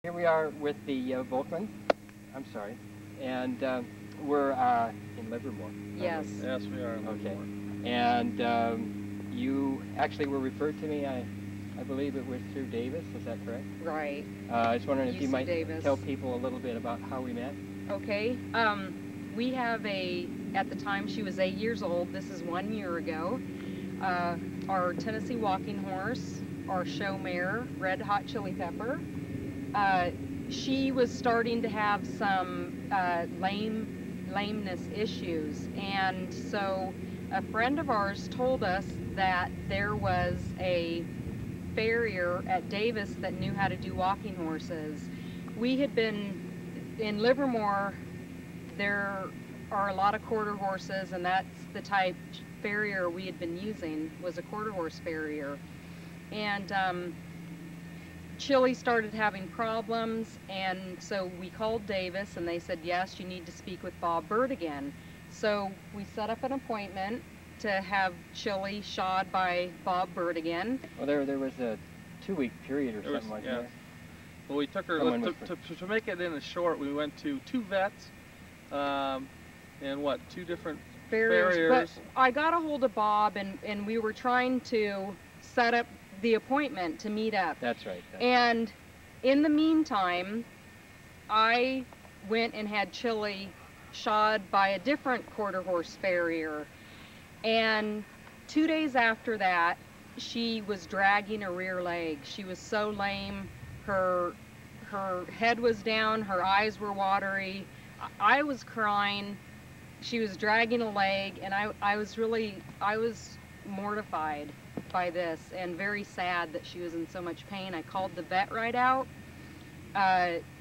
Here we are with the Volkman. I'm sorry, and we're in Livermore. Yes. Yes, we are. Okay, and you actually were referred to me. I believe it was through Davis. Is that correct? Right. I was wondering if you UC might Davis. tell people a little bit about how we met. Okay. We have at the time she was 8 years old, this is 1 year ago, our Tennessee walking horse, our show mare, Red Hot Chili Pepper. She was starting to have some lameness issues, and so a friend of ours told us that there was a farrier at Davis that knew how to do walking horses. We had been in Livermore. There are a lot of quarter horses, and that's the type farrier we had been using, was a quarter horse farrier. And Chili started having problems, and so we called Davis, and they said, yes, you need to speak with Bob Burdekin. So we set up an appointment to have Chili shod by Bob Burdekin. Well, there was a 2-week period or something like that. Well, we took her, to make it in a short, we went to 2 vets, and what, 2 different farriers. But I got a hold of Bob, and we were trying to set up the appointment to meet up. That's right. And in the meantime, I went and had Chili shod by a different quarter horse farrier. And 2 days after that, she was dragging a rear leg. She was so lame. Her head was down, her eyes were watery. I was crying. She was dragging a leg, and I was mortified by this and very sad that she was in so much pain. I called the vet right out.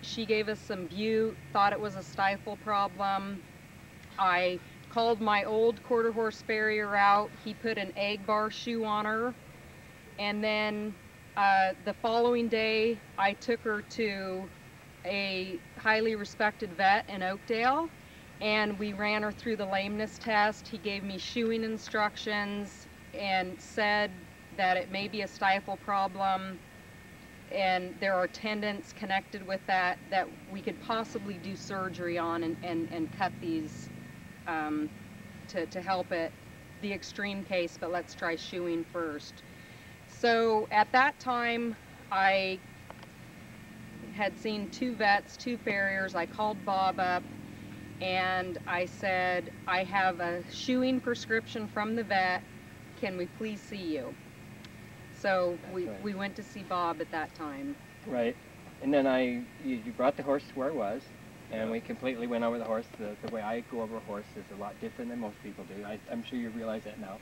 She gave us some bute, thought it was a stifle problem. I called my old quarter horse farrier out. He put an egg bar shoe on her, and then the following day I took her to a highly respected vet in Oakdale, and we ran her through the lameness test. He gave me shoeing instructions and said that it may be a stifle problem, and there are tendons connected with that we could possibly do surgery on and cut these to help it, the extreme case, but let's try shoeing first. So at that time, I had seen 2 vets, 2 farriers. I called Bob up, and I said, I have a shoeing prescription from the vet. Can we please see you? So we went to see Bob at that time. Right. And then you brought the horse to where it was, and we completely went over the horse. The way I go over a horse is a lot different than most people do. I'm sure you realize that now.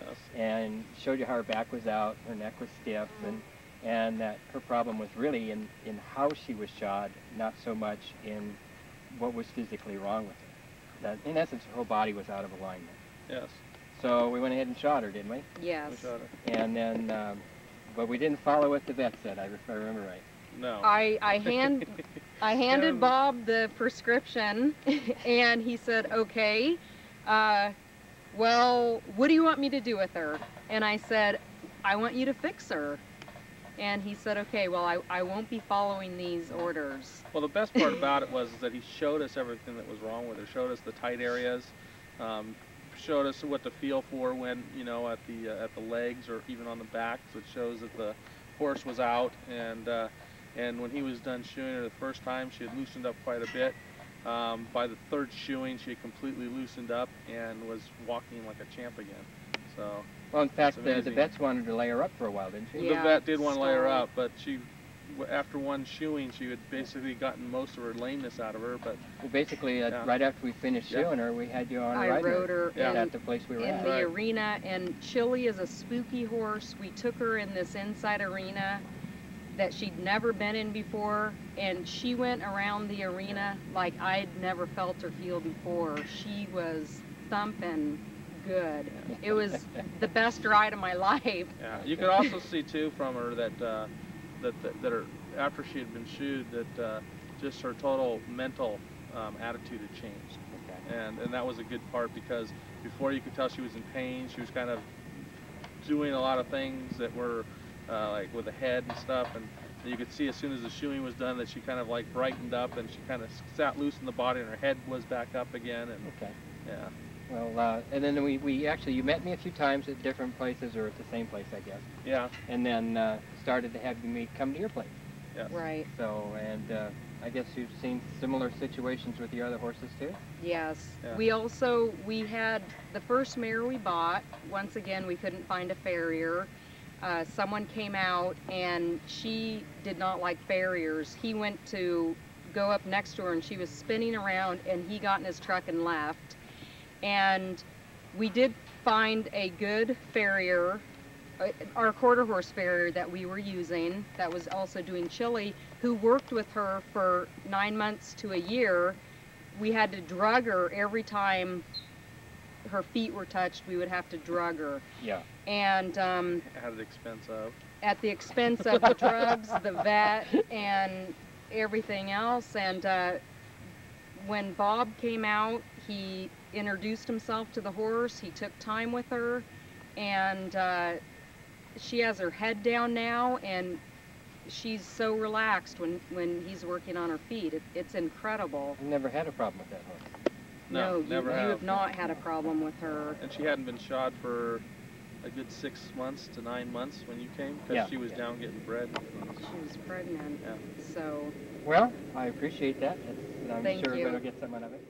Yes. And showed you how her back was out, her neck was stiff, and that her problem was really in how she was shod, not so much in what was physically wrong with her. That, in essence, her whole body was out of alignment. Yes. So we went ahead and shot her, didn't we? Yes. We shot her. And then, but we didn't follow what the vet said, if I remember right. No. I handed Bob the prescription, and he said, okay, well, what do you want me to do with her? And I said, I want you to fix her. And he said, okay, well, I won't be following these orders. Well, the best part about it was that he showed us everything that was wrong with her, showed us the tight areas, showed us what to feel for when, at the legs or even on the back. So it shows that the horse was out, and when he was done shoeing her the first time, she had loosened up quite a bit. By the 3rd shoeing, she had completely loosened up and was walking like a champ again. So. Well, in fact, the vets wanted to lay her up for a while, didn't she? Yeah, the vet did want to lay her up, but after one shoeing, she had basically gotten most of her lameness out of her. But well, basically, right after we finished shoeing her, we had you on I rode her at the place we were in at. the arena, and Chili is a spooky horse. We took her in this inside arena that she'd never been in before, and she went around the arena like I'd never felt her feel before. She was thumping good. It was the best ride of my life. Yeah, you could also see too from her that her, after she had been shoed, that just her total mental attitude had changed. Okay. And that was a good part, because before you could tell she was in pain. She was kind of doing a lot of things that were like with the head and stuff, And you could see as soon as the shoeing was done that she kind of like brightened up, and she kind of sat loose in the body, and her head was back up again. And Okay. yeah. Well, and then we actually, you met me a few times at different places, or at the same place, I guess. Yeah. And then started to have me come to your place. Yes. Right. So, and I guess you've seen similar situations with your other horses too? Yes. Yeah. We had the first mare we bought. Once again, we couldn't find a farrier. Someone came out and she did not like farriers. He went to go up next to her and she was spinning around, and he got in his truck and left. And we did find a good farrier, our quarter horse farrier that we were using, that was also doing chili, who worked with her for 9 months to a year. We had to drug her every time her feet were touched. We would have to drug her. Yeah. And At the expense of. at the expense of the drugs, the vet, and everything else. And when Bob came out, he introduced himself to the horse. He took time with her, and she has her head down now, and she's so relaxed when he's working on her feet. It's incredible. I've never had a problem with that horse. No, you never have not had a problem with her. And she hadn't been shod for a good 6 months to 9 months when you came, because Yeah. she was down getting bred. She was pregnant. Yeah. So Well, I appreciate that. I'm Thank sure you. we're going to get some out of it.